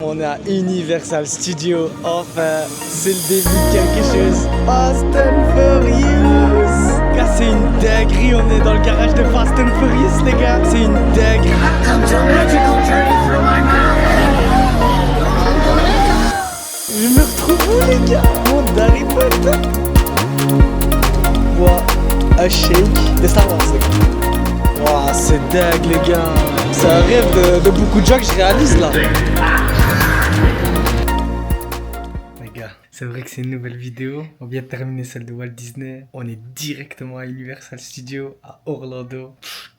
On est à Universal Studios, enfin, c'est le début de quelque chose. Fast and Furious. Gars, c'est une dinguerie, on est dans le garage de Fast and Furious, les gars. C'est une dinguerie. Je me retrouve où, les gars? Monde d'Harry Potter. Bois un shake de Star Wars, les gars. Wow, c'est dingue, les gars. C'est un rêve de beaucoup de gens que je réalise là. C'est vrai que c'est une nouvelle vidéo. On vient de terminer celle de Walt Disney. On est directement à Universal Studios à Orlando.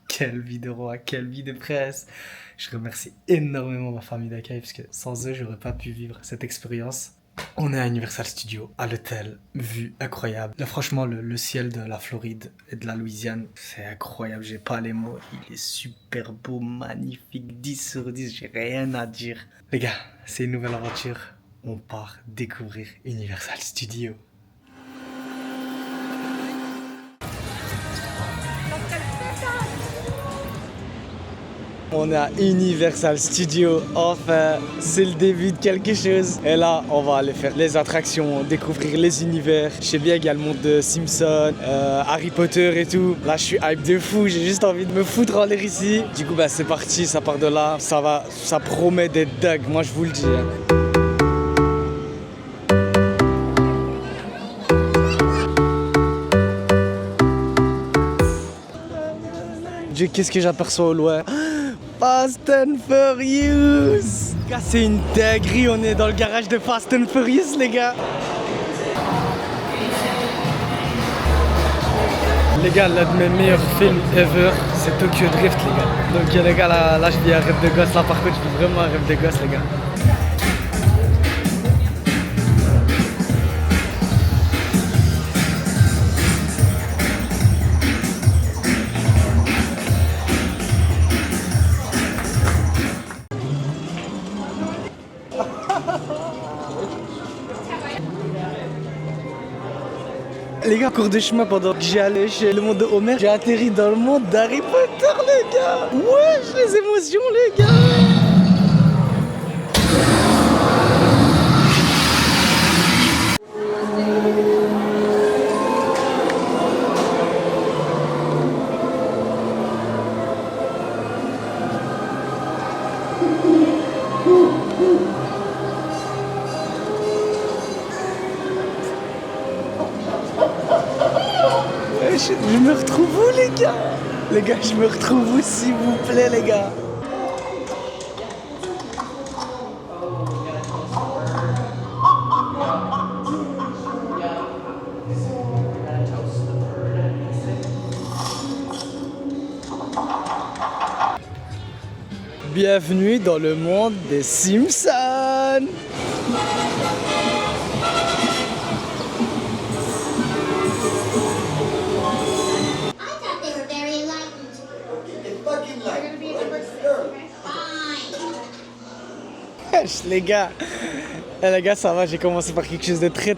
Quelle vie de roi, quelle vie de presse. Je remercie énormément ma famille d'accueil parce que sans eux, j'aurais pas pu vivre cette expérience. On est à Universal Studios, à l'hôtel, vue incroyable. Là, franchement, le ciel de la Floride et de la Louisiane, c'est incroyable. J'ai pas les mots. Il est super beau, magnifique, 10 sur 10. J'ai rien à dire. Les gars, c'est une nouvelle aventure. On part découvrir Universal Studios. On est à Universal Studios, enfin, c'est le début de quelque chose. Et là, on va aller faire les attractions, découvrir les univers. Je sais bien qu'il y a le monde de Simpson, Harry Potter et tout. Là, je suis hype de fou, j'ai juste envie de me foutre en l'air ici. Du coup, bah, c'est parti, ça part de là. Ça promet d'être dingue, moi je vous le dis. Dieu, qu'est-ce que j'aperçois au loin? Fast and Furious! Gars, c'est une dinguerie, on est dans le garage de Fast and Furious, les gars! Les gars, l'un de mes meilleurs films ever, c'est Tokyo Drift, les gars. Donc les gars, là je vis un rêve de gosse, là par contre je vis vraiment un rêve de gosse, les gars. Les gars, cours de chemin pendant que j'allais chez le monde de Homer, j'ai atterri dans le monde d'Harry Potter, les gars. Wesh, les émotions, les gars. Je me retrouve où, les gars? Les gars, je me retrouve où, s'il vous plaît, les gars? Bienvenue dans le monde des Simpsons! Les gars, ça va, j'ai commencé par quelque chose de très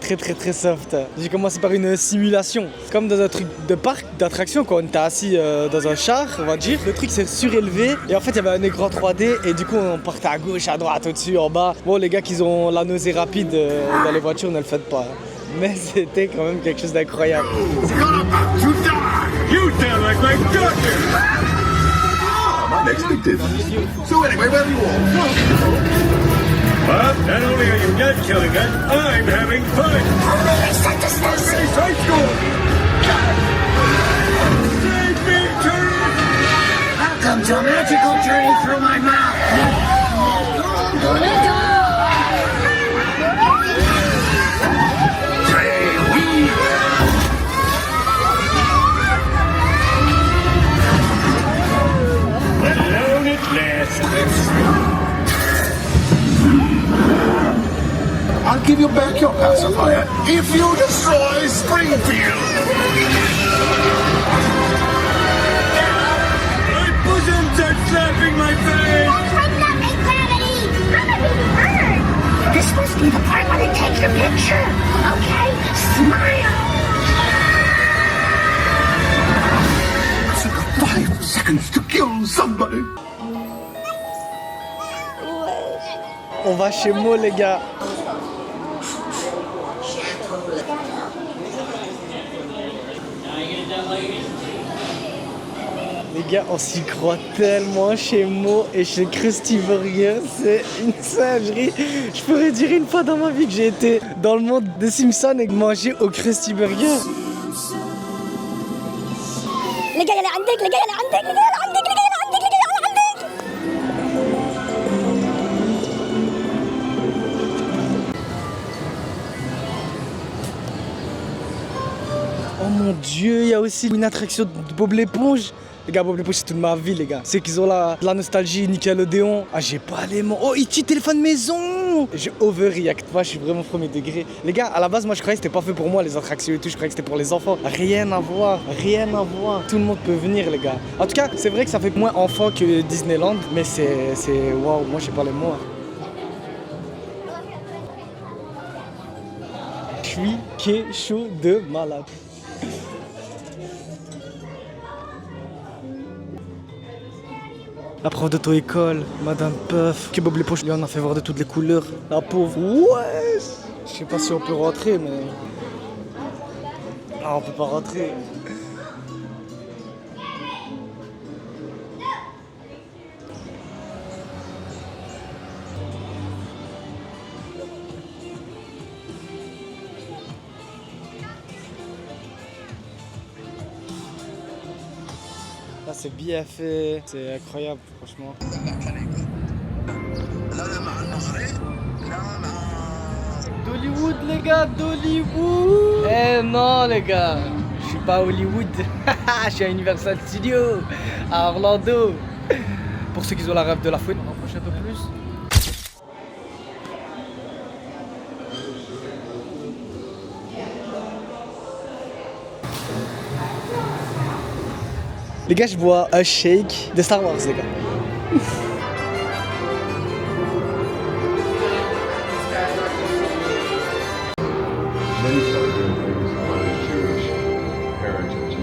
soft. J'ai commencé par une simulation. C'est comme dans un truc de parc d'attraction quand on était assis dans un char, on va dire. Le truc s'est surélevé et en fait il y avait un écran 3D et du coup on partait à gauche, à droite, au-dessus, en bas. Bon, les gars qui ont la nausée rapide dans les voitures, ne le faites pas. Mais c'était quand même quelque chose d'incroyable. Unexpected. So anyway, where do you all? Well, not only are you not killing us, I'm having fun. Everybody's high school. Save me, Turtle! Welcome to a magical journey through my mouth. Alone at last. I'll give you back your pacifier if you destroy Springfield. My bosoms are slapping my face. That's like nothing, Gravity. I'm a baby bird. This must be the part where they take your picture. Okay, smile. Took 5 seconds to kill somebody. On va chez Mo, les gars. Les gars, on s'y croit tellement chez Mo et chez Krusty Burger, c'est une singerie. Je pourrais dire une fois dans ma vie que j'ai été dans le monde des Simpsons et manger au Krusty Burger. Les gars, il est عندك, les gars, il est عندك, les gars, il est عندك, les gars, il est عندك, les gars, il est عندك. Oh mon Dieu, il y a aussi une attraction de Bob l'éponge. Les gars, Bob l'éponge, c'est toute ma vie, les gars. C'est qu'ils ont de la nostalgie, Nickelodeon. Ah, j'ai pas les mots. Oh, E.T. téléphone maison. J'ai overreact. Moi, je suis vraiment premier degré. Les gars, à la base, moi, je croyais que c'était pas fait pour moi, les attractions et tout. Je croyais que c'était pour les enfants. Rien à voir. Rien à voir. Tout le monde peut venir, les gars. En tout cas, c'est vrai que ça fait moins enfant que Disneyland. Mais c'est waouh, moi, je sais pas les mots. Je suis chaud de malade. La prof d'auto-école, Madame Puff, que Bob l'éponge lui en a fait voir de toutes les couleurs. La pauvre, ouais. Je sais pas si on peut rentrer, mais... Ah, on peut pas rentrer. Là, c'est bien fait, c'est incroyable, franchement. D'Hollywood, les gars, d'Hollywood. Eh non, les gars, je suis pas à Hollywood. Je suis à Universal Studios, à Orlando. Pour ceux qui ont la rêve de la fouine, on rapproche un peu plus. Les gars, je bois un shake de Star Wars, les gars. Many started doing things on his Jewish heritage.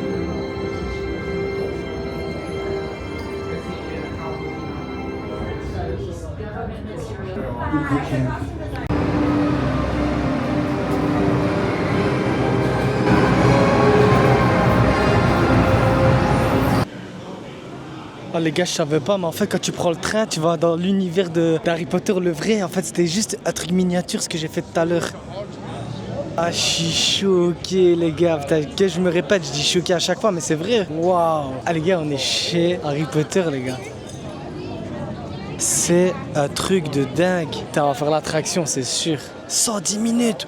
Oh les gars, je savais pas, mais en fait quand tu prends le train, tu vas dans l'univers d'Harry Potter, le vrai. En fait, c'était juste un truc miniature, ce que j'ai fait tout à l'heure. Ah, je suis choqué les gars. Putain, que je me répète, je dis choqué à chaque fois, mais c'est vrai. Waouh. Ah les gars, on est chez Harry Potter, les gars. C'est un truc de dingue. Putain, on va faire l'attraction, c'est sûr. 110 minutes.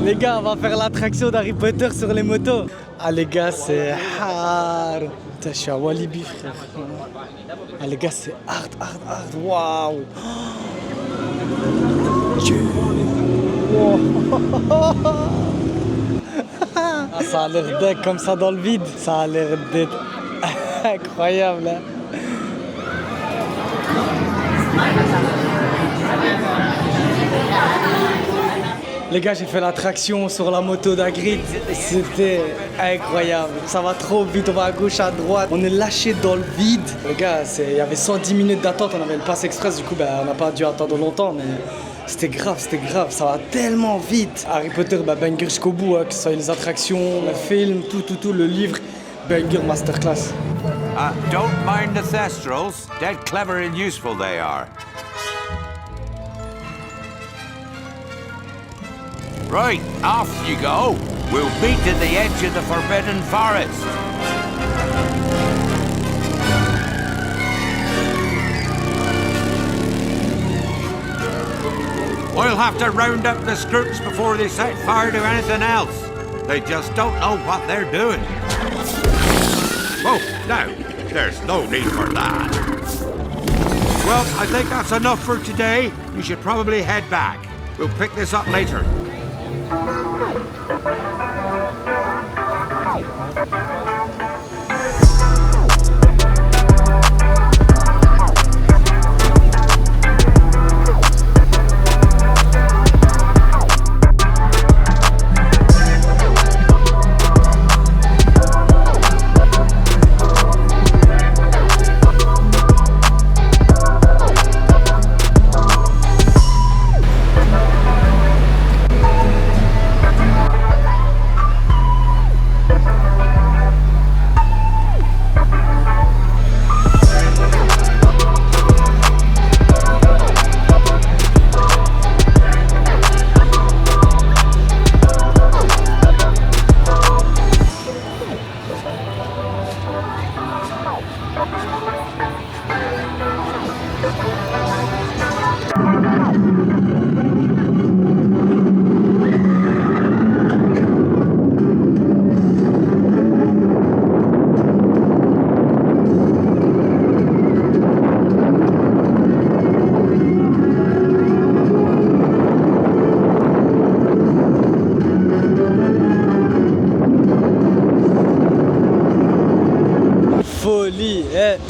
Les gars, on va faire l'attraction d'Harry Potter sur les motos. Ah les gars, c'est hard. Putain, je suis à Walibi, frère. Ah les gars, c'est hard. Waouh. Dieu. Wow. Ah, ça a l'air dingue comme ça dans le vide. Ça a l'air d'être incroyable. Hein. Les gars, j'ai fait l'attraction sur la moto d'Hagrid. C'était incroyable. Ça va trop vite, on va à gauche, à droite. On est lâché dans le vide. Les gars, il y avait 110 minutes d'attente. On avait le pass express, du coup, on n'a pas dû attendre longtemps. Mais c'était grave. Ça va tellement vite. Harry Potter, banger jusqu'au bout. Hein, que ce soit les attractions, le film, tout, le livre. Banger masterclass. Don't mind the Thestrals. Dead clever and useful they are. Right, off you go. We'll meet at the edge of the Forbidden Forest. We'll have to round up the Scroots before they set fire to anything else. They just don't know what they're doing. Oh, no, there's no need for that. Well, I think that's enough for today. You should probably head back. We'll pick this up later.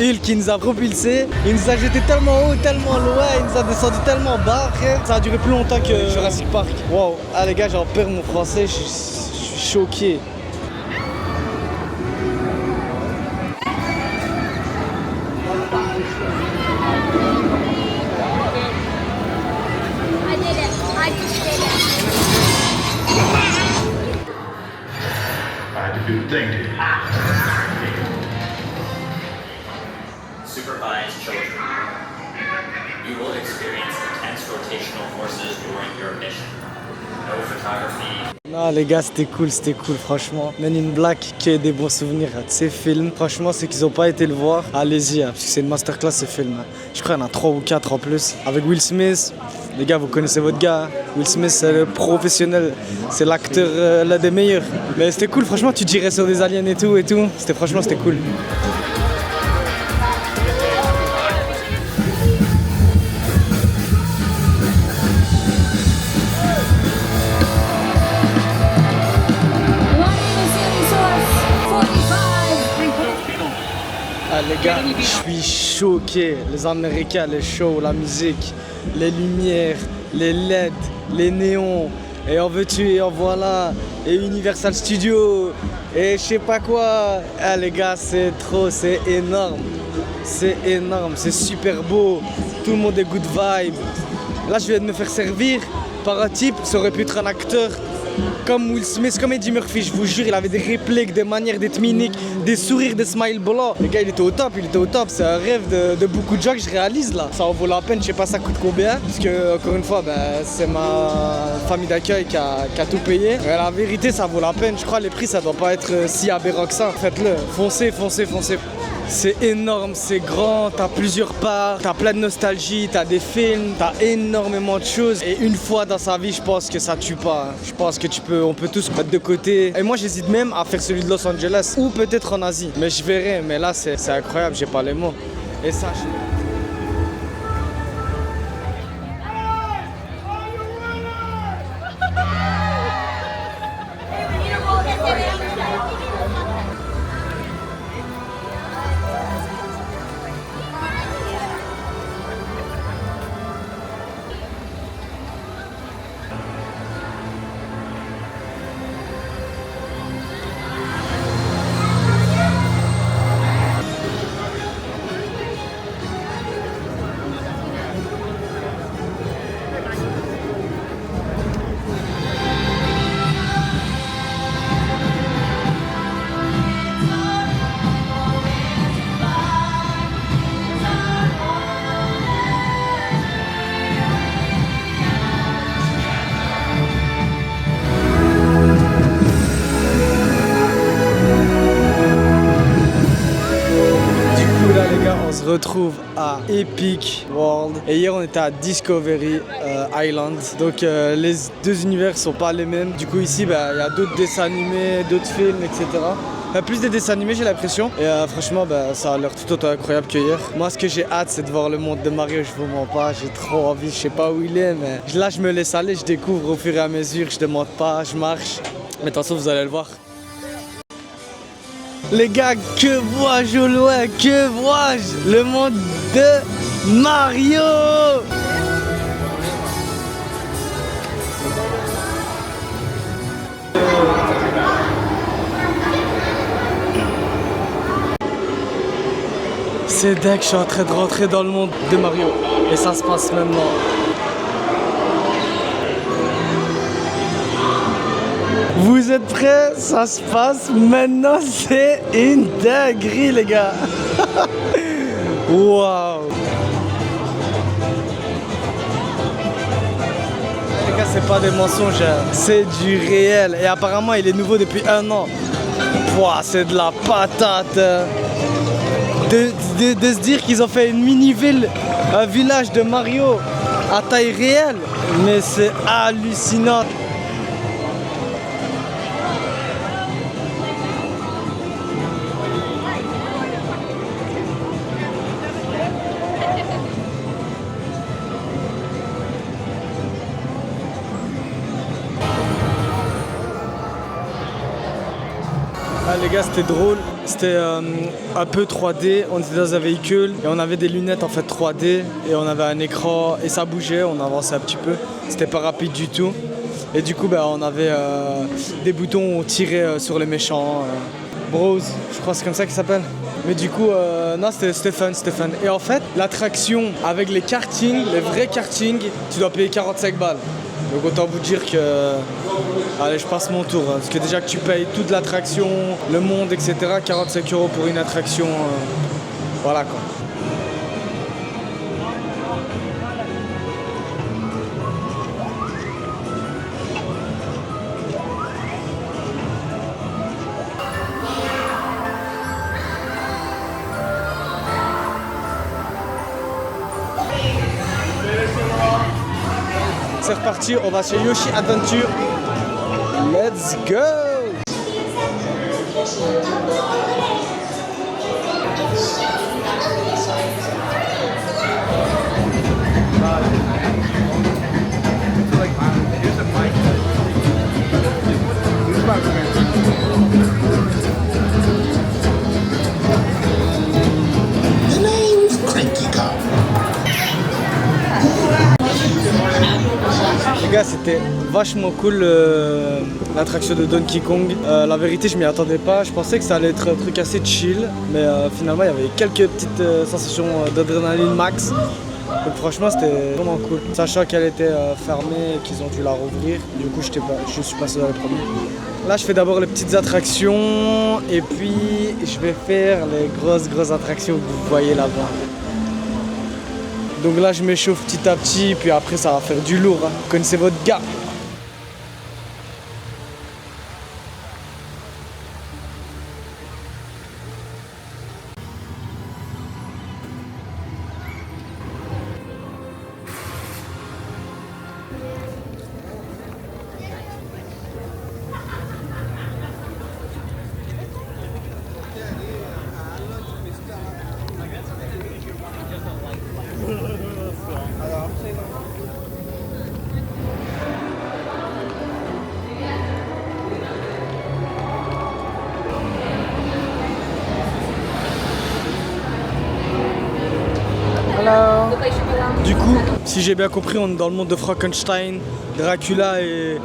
Hulk qui nous a propulsés. Il nous a jeté tellement haut, tellement loin, il nous a descendu tellement bas, frère. Ça a duré plus longtemps que Jurassic Park. Wow, ah les gars, j'en perds mon français, je suis choqué. I did it. I just did it. I had to do the thing to you. Supervised children. You will experience intense rotational forces during your mission. No photography. Non les gars, c'était cool franchement. Men in Black, que des bons souvenirs de ces films. Franchement, ceux qui n'ont pas été le voir, allez-y, parce que c'est une masterclass ce film. Je crois qu'il y en a 3 ou 4 en plus. Avec Will Smith, les gars, vous connaissez votre gars. Will Smith, c'est le professionnel, c'est l'acteur l'un des meilleurs. Mais c'était cool, franchement, tu tirais sur des aliens et tout. Franchement, c'était cool. Ah, les gars, je suis choqué. Les Américains, les shows, la musique, les lumières, les LED, les néons, et en veux-tu et en voilà, et Universal Studios, et je sais pas quoi. Ah les gars, c'est trop, c'est énorme. C'est énorme, c'est super beau. Tout le monde est good vibe. Là, je viens de me faire servir par un type, ça aurait pu être un acteur. Comme Will Smith, comme Eddie Murphy, je vous jure, il avait des répliques, des manières d'être mimique, des sourires, des smiles blancs. Le gars, il était au top. C'est un rêve de beaucoup de gens que je réalise là. Ça en vaut la peine, je sais pas ça coûte combien. Parce que, encore une fois, c'est ma famille d'accueil qui a tout payé. Mais la vérité, ça vaut la peine. Je crois les prix, ça doit pas être si aberrant que ça. Faites-le. Foncez. C'est énorme, c'est grand, t'as plusieurs parts, t'as plein de nostalgie, t'as des films, t'as énormément de choses. Et une fois dans sa vie, je pense que ça tue pas. Je pense que on peut tous mettre de côté. Et moi, j'hésite même à faire celui de Los Angeles ou peut-être en Asie. Mais je verrai. Mais là, c'est incroyable, j'ai pas les mots. Et ça, retrouve à Epic World et hier on était à Discovery Island, donc les deux univers sont pas les mêmes. Du coup ici il y a d'autres dessins animés, d'autres films, etc. Plus des dessins animés, j'ai l'impression, et franchement ça a l'air tout autant incroyable que hier. Moi ce que j'ai hâte, c'est de voir le monde de Mario. Je vous mens pas, j'ai trop envie. Je sais pas où il est, mais là je me laisse aller, je découvre au fur et à mesure, je demande pas, je marche, mais de toute façon vous allez le voir. Les gars, que vois-je au loin? Que vois-je? Le monde de Mario! C'est dingue, je suis en train de rentrer dans le monde de Mario. Et ça se passe maintenant. Vous êtes prêts? Ça se passe maintenant, c'est une dinguerie les gars. Waouh. Les gars, c'est pas des mensonges, c'est du réel. Et apparemment il est nouveau depuis 1 an. Wow, c'est de la patate. De se dire qu'ils ont fait une mini-ville, un village de Mario à taille réelle. Mais c'est hallucinant. les gars, c'était drôle. C'était un peu 3D. On était dans un véhicule et on avait des lunettes en fait 3D et on avait un écran et ça bougeait. On avançait un petit peu. C'était pas rapide du tout. Et du coup, on avait des boutons où on tirait sur les méchants. Bros, je crois que c'est comme ça qu'il s'appelle. Mais du coup, non, c'était fun. Et en fait, l'attraction avec les kartings, les vrais kartings, tu dois payer 45 balles. Donc autant vous dire que, allez, je passe mon tour. Hein, parce que déjà que tu payes toute l'attraction, le monde, etc., 45 € pour une attraction, voilà quoi. C'est reparti, on va chez Yoshi Adventure. Let's go! The name's Cranky Cow. Les gars, c'était vachement cool l'attraction de Donkey Kong. La vérité, je m'y attendais pas. Je pensais que ça allait être un truc assez chill, mais finalement, il y avait quelques petites sensations d'adrénaline max. Donc franchement, c'était vraiment cool. Sachant qu'elle était fermée et qu'ils ont dû la rouvrir, du coup, je suis passé dans les premiers. Là, je fais d'abord les petites attractions et puis je vais faire les grosses attractions que vous voyez là-bas. Donc là, je m'échauffe petit à petit, puis après, ça va faire du lourd. Hein. Vous connaissez votre gars. Du coup, si j'ai bien compris, on est dans le monde de Frankenstein, Dracula et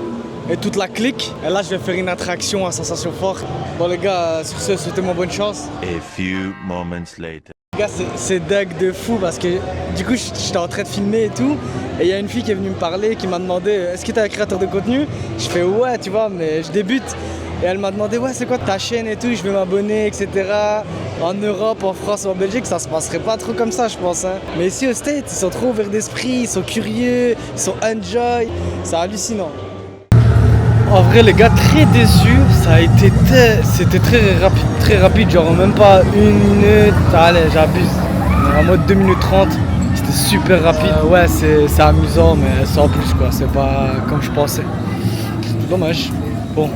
toute la clique. Et là, je vais faire une attraction à sensation forte. Bon les gars, sur ce, souhaitez-moi bonne chance. A few moments later. Les gars, c'est dingue de fou parce que du coup, j'étais en train de filmer et tout. Et il y a une fille qui est venue me parler, qui m'a demandé est-ce que t'es un créateur de contenu? Je fais ouais, tu vois, mais je débute. Et elle m'a demandé ouais, c'est quoi ta chaîne et tout, je vais m'abonner, etc. En Europe, en France, en Belgique, ça se passerait pas trop comme ça, je pense. Hein. Mais ici aux States, ils sont trop ouverts d'esprit, ils sont curieux, ils sont enjoy. C'est hallucinant. En vrai, les gars, très déçus. Ça a été c'était très rapide, genre même pas 1 minute. Allez, j'abuse. En mode 2 minutes 30. C'était super rapide. Ouais, c'est amusant, mais sans plus quoi. C'est pas comme je pensais. Dommage. Bon,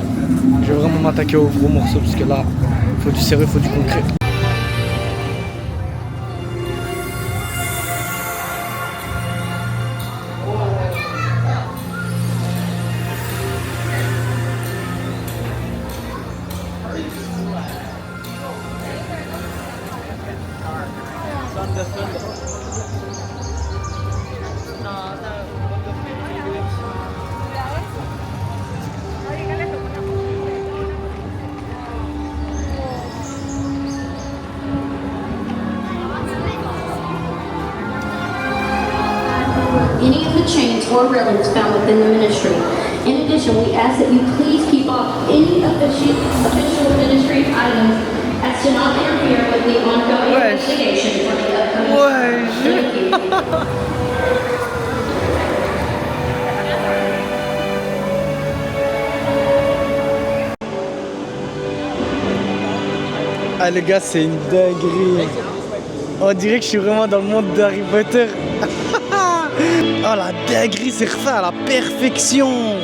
je vais vraiment m'attaquer aux gros morceaux parce que là, il faut du sérieux, il faut du concret. Any of the chains or railings found within the ministry. In addition, we ask that you please keep off any official ministry items as to not interfere with the ongoing investigation for the upcoming. Thank you. Ah les gars, c'est une dinguerie. On dirait que je suis vraiment dans le monde d'Harry Potter. Oh la dinguerie, c'est refait à la perfection.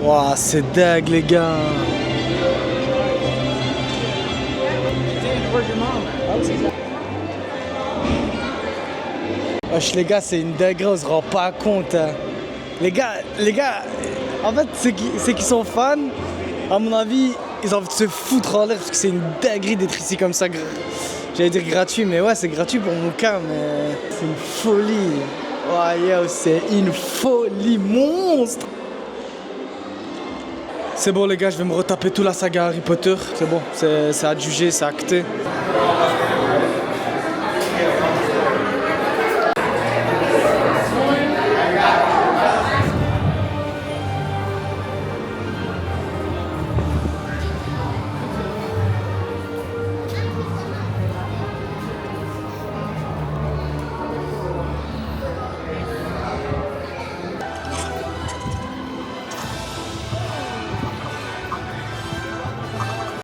Waouh, c'est dingue les gars. Wesh les gars, c'est une dinguerie, on se rend pas compte. Hein. Les gars, en fait, ceux qui sont fans, à mon avis, ils ont envie de se foutre en l'air parce que c'est une dinguerie d'être ici comme ça. J'allais dire gratuit, mais ouais, c'est gratuit pour mon cas, mais c'est une folie. Ouais, yo, c'est une folie monstre. C'est bon, les gars, je vais me retaper toute la saga Harry Potter. C'est bon, c'est adjugé, c'est acté.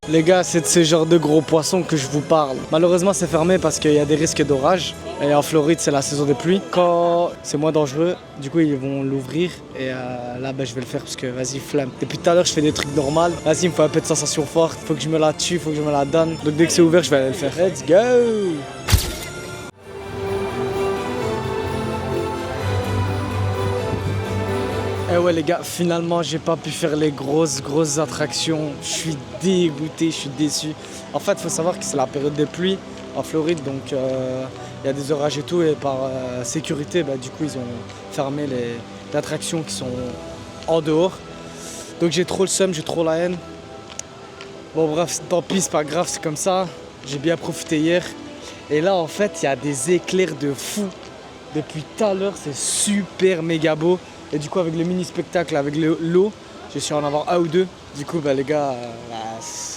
Les gars, c'est de ce genre de gros poissons que je vous parle. Malheureusement, c'est fermé parce qu'il y a des risques d'orage. Et en Floride, c'est la saison des pluies. Quand c'est moins dangereux, du coup, ils vont l'ouvrir. Et là, je vais le faire parce que, vas-y, flamme. Depuis tout à l'heure, je fais des trucs normaux. Vas-y, il me faut un peu de sensation forte. Faut que je me la tue, faut que je me la donne. Donc, dès que c'est ouvert, je vais aller le faire. Let's go! Eh ouais les gars, finalement j'ai pas pu faire les grosses attractions. Je suis dégoûté, je suis déçu. En fait, il faut savoir que c'est la période des pluies en Floride, donc il y a des orages et tout, et par sécurité, du coup ils ont fermé les attractions qui sont en dehors. Donc j'ai trop le seum, j'ai trop la haine. Bon bref, tant pis, c'est pas grave, c'est comme ça. J'ai bien profité hier. Et là en fait, il y a des éclairs de fou. Depuis tout à l'heure, c'est super méga beau. Et du coup avec le mini spectacle, avec l'eau, je suis en avoir un ou deux. Du coup les gars,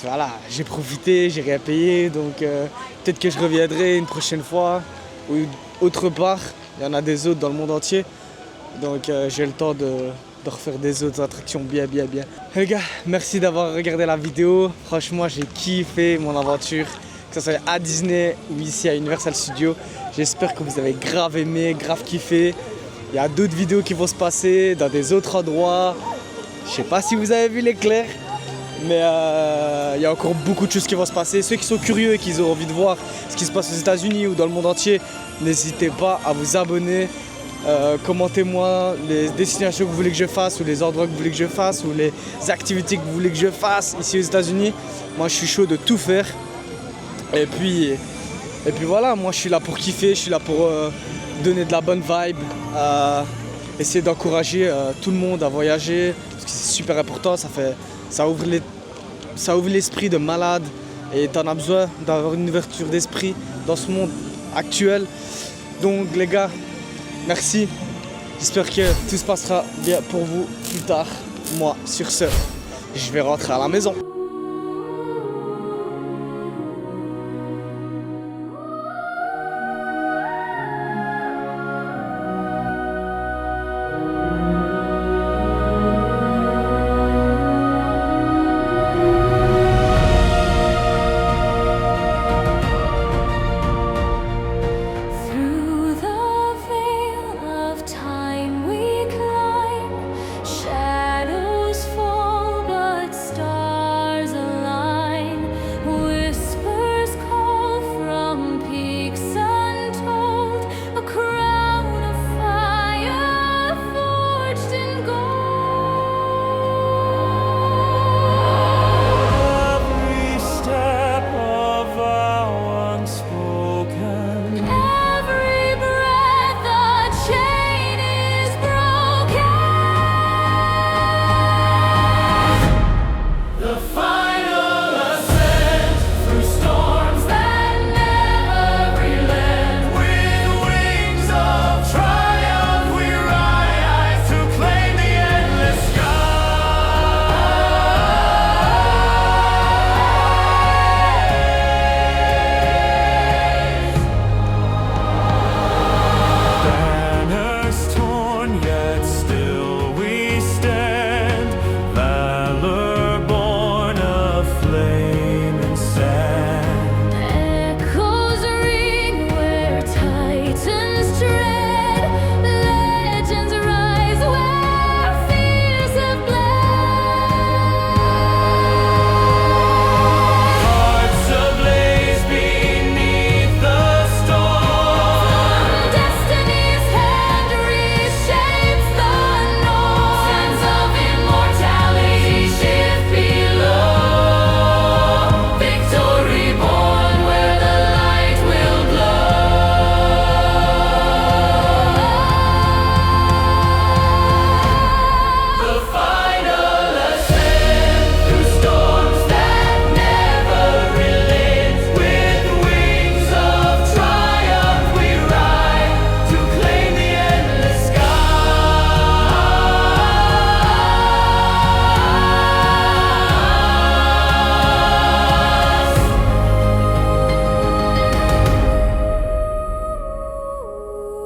voilà, j'ai profité, j'ai rien payé, donc peut-être que je reviendrai une prochaine fois ou autre part. Il y en a des autres dans le monde entier, donc j'ai le temps de refaire des autres attractions bien. Les gars, merci d'avoir regardé la vidéo. Franchement, j'ai kiffé mon aventure, que ce soit à Disney ou ici à Universal Studios. J'espère que vous avez grave aimé, grave kiffé. Il y a d'autres vidéos qui vont se passer dans des autres endroits. Je sais pas si vous avez vu l'éclair, mais il y a encore beaucoup de choses qui vont se passer. Ceux qui sont curieux et qui ont envie de voir ce qui se passe aux États-Unis ou dans le monde entier, n'hésitez pas à vous abonner. Commentez-moi les destinations que vous voulez que je fasse, ou les endroits que vous voulez que je fasse, ou les activités que vous voulez que je fasse ici aux États-Unis. Moi, je suis chaud de tout faire. Et puis voilà, moi je suis là pour kiffer, je suis là pour donner de la bonne vibe, essayer d'encourager tout le monde à voyager, parce que c'est super important, ça ouvre l'esprit de malade, et t'en as besoin d'avoir une ouverture d'esprit dans ce monde actuel. Donc les gars, merci, j'espère que tout se passera bien pour vous plus tard. Moi, sur ce, je vais rentrer à la maison. Shadows fall, but stars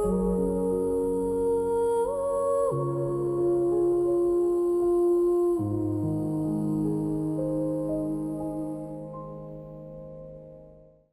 Bye.